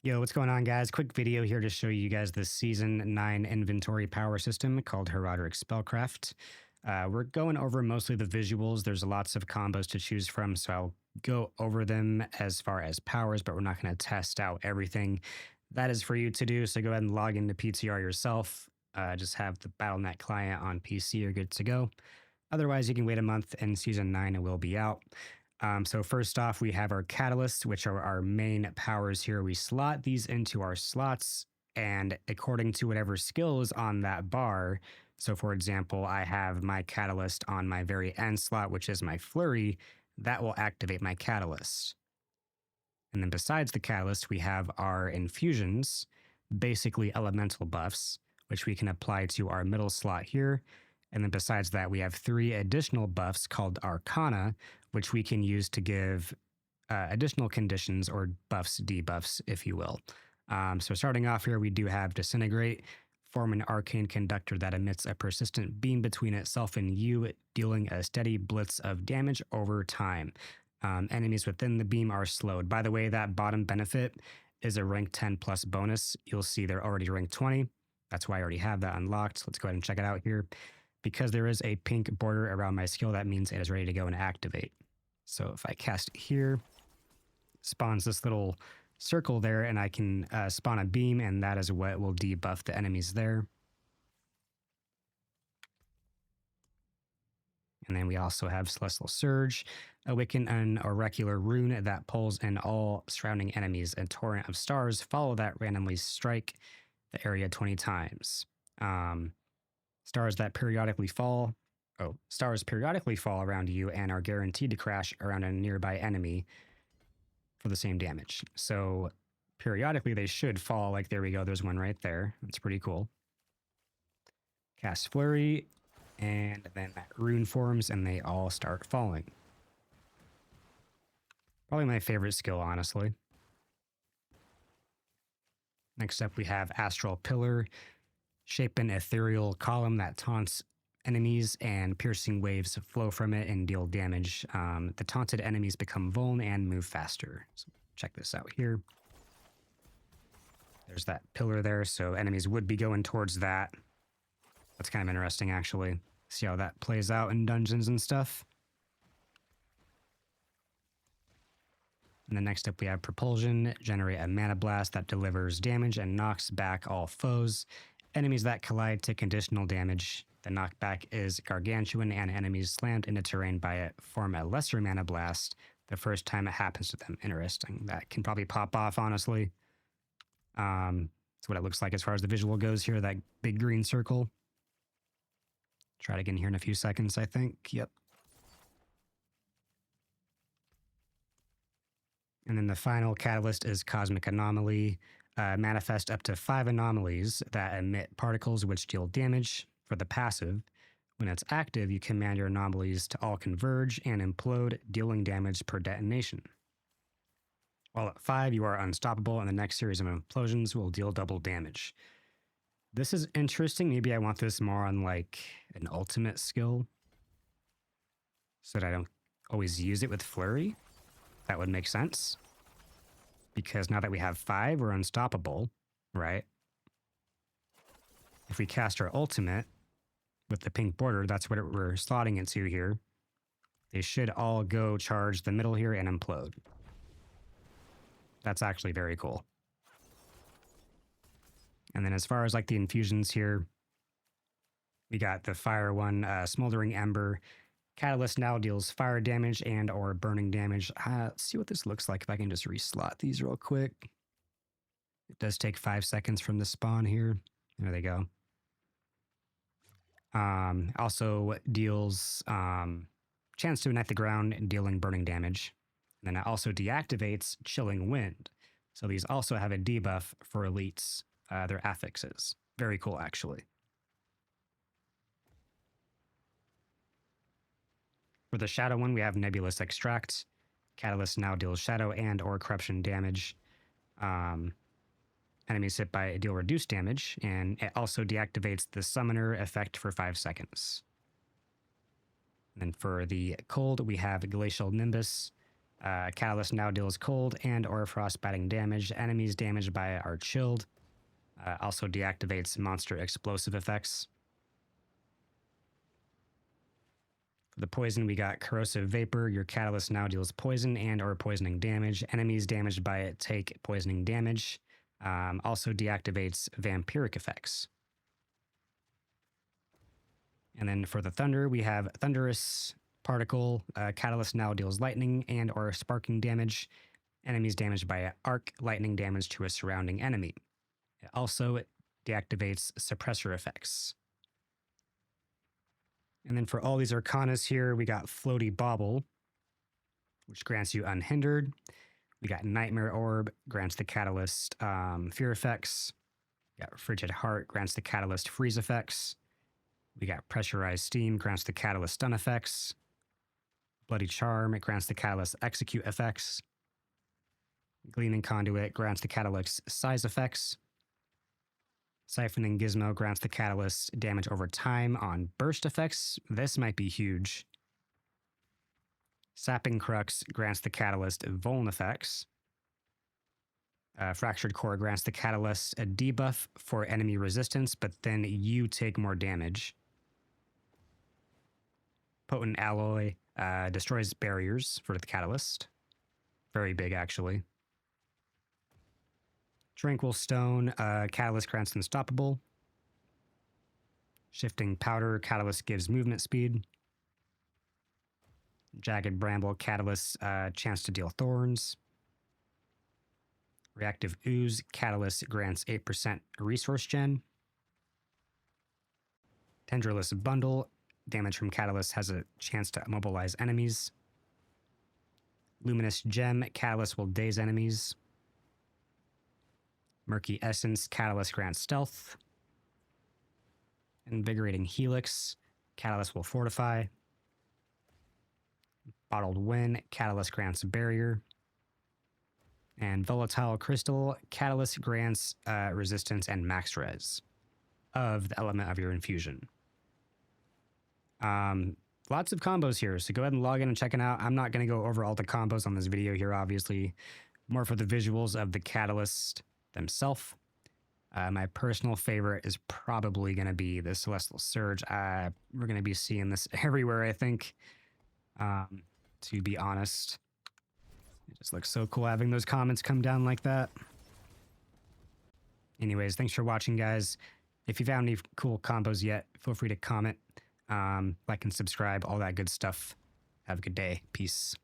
Yo, what's going on, guys? Quick video here to show you guys the Season 9 inventory power system called Horadric Spellcraft. We're going over mostly the visuals. There's lots of combos to choose from, so I'll go over them as far as powers, but we're not going to test out everything. That is for you to do, so go ahead and log into PTR yourself. Just have the Battle.net client on PC, you're good to go. Otherwise, you can wait a month and Season 9 will be out. So first off, we have our catalysts, which are our main powers here. We slot these into our slots, and according to whatever skill is on that bar, so for example, I have my catalyst on my very end slot, which is my flurry, that will activate my catalyst. And then besides the catalyst, we have our infusions, basically elemental buffs, which we can apply to our middle slot here. And then besides that, we have 3 additional buffs called arcana, which we can use to give additional conditions or buffs, debuffs, if you will. So starting off here, we do have disintegrate, form an arcane conductor that emits a persistent beam between itself and you, dealing a steady blitz of damage over time. Enemies within the beam are slowed. By the way, that bottom benefit is a rank 10 plus bonus. You'll see they're already rank 20. That's why I already have that unlocked. Let's go ahead and check it out here. Because there is a pink border around my skill, that means it is ready to go and activate. So if I cast it here, spawns this little circle there, and I can spawn a beam, and that is what will debuff the enemies there. And then we also have Celestial Surge, awaken an oracular rune that pulls in all surrounding enemies. A torrent of stars follow that randomly strike the area 20 times. Stars periodically fall around you and are guaranteed to crash around a nearby enemy for the same damage. So periodically they should fall. Like, there we go. There's one right there. That's pretty cool. Cast Flurry, and then that rune forms and they all start falling. Probably my favorite skill, honestly. Next up, we have Astral Pillar. Shape an ethereal column that taunts enemies, and piercing waves flow from it and deal damage. The taunted enemies become vuln and move faster. So check this out here. There's that pillar there, so enemies would be going towards that. That's kind of interesting, actually. See how that plays out in dungeons and stuff. And then next up we have Propulsion. Generate a mana blast that delivers damage and knocks back all foes. Enemies that collide take additional damage. The knockback is gargantuan, and enemies slammed into terrain by it form a lesser mana blast the first time it happens to them. Interesting. That can probably pop off, honestly. That's what it looks like as far as the visual goes here, that big green circle. Try it again here in a few seconds, I think. Yep. And then the final catalyst is Cosmic Anomaly. Manifest up to 5 anomalies that emit particles which deal damage. For the passive, when it's active, you command your anomalies to all converge and implode, dealing damage per detonation. While at 5, you are unstoppable, and the next series of implosions will deal double damage. This is interesting. Maybe I want this more on like an ultimate skill, so that I don't always use it with Flurry. That would make sense. Because now that we have 5, we're unstoppable, right? If we cast our ultimate with the pink border, that's what we're slotting into here. They should all go charge the middle here and implode. That's actually very cool. And then as far as like the infusions here, we got the fire one, Smoldering Ember. Catalyst now deals fire damage and or burning damage. Let's see what this looks like if I can just reslot these real quick. It does take 5 seconds from the spawn here. There they go. Also deals chance to ignite the ground, dealing burning damage. And then it also deactivates Chilling Wind. So these also have a debuff for elites, their affixes. Very cool, actually. For the Shadow one, we have Nebulous Extract. Catalyst now deals Shadow and or Corruption damage. Enemies hit by deal reduced damage, and it also deactivates the Summoner effect for 5 seconds. And then for the Cold, we have Glacial Nimbus. Catalyst now deals cold and or frostbiting damage. Enemies damaged by it are chilled. Also deactivates monster explosive effects. For the poison, we got corrosive vapor. Your catalyst now deals poison and or poisoning damage. Enemies damaged by it take poisoning damage. Also deactivates vampiric effects. And then for the thunder, we have thunderous particle. Catalyst now deals lightning and or sparking damage. Enemies damaged by arc lightning damage to a surrounding enemy. It also deactivates suppressor effects. And then for all these arcanas here, we got Floaty Bauble, which grants you Unhindered. We got Nightmare Orb, grants the catalyst fear effects. We got Frigid Heart, grants the catalyst freeze effects. We got Pressurized Steam, grants the catalyst stun effects. Bloody Charm, it grants the catalyst execute effects. Gleaming Conduit grants the catalyst size effects. Siphoning Gizmo grants the catalyst damage over time on burst effects. This might be huge. Sapping Crux grants the catalyst vuln effects. Fractured Core grants the catalyst a debuff for enemy resistance, but then you take more damage. Potent Alloy destroys barriers for the catalyst. Very big, actually. Tranquil Stone, catalyst grants unstoppable. Shifting Powder, catalyst gives movement speed. Jagged Bramble, catalyst chance to deal thorns. Reactive Ooze, catalyst grants 8% resource gen. Tendrilless Bundle, damage from catalyst has a chance to immobilize enemies. Luminous Gem, catalyst will daze enemies. Murky Essence, catalyst grants stealth. Invigorating Helix, catalyst will fortify. Bottled Wind, catalyst grants barrier. And Volatile Crystal, catalyst grants resistance and max res of the element of your infusion. Lots of combos here, so go ahead and log in and check it out. I'm not going to go over all the combos on this video here, obviously. More for the visuals of the catalyst themselves. My personal favorite is probably going to be the Celestial Surge. We're going to be seeing this everywhere, I think, to be honest. It just looks so cool having those comments come down like that. Anyways, thanks for watching, guys. If you found any cool combos yet, feel free to comment, like and subscribe, all that good stuff. Have a good day. Peace.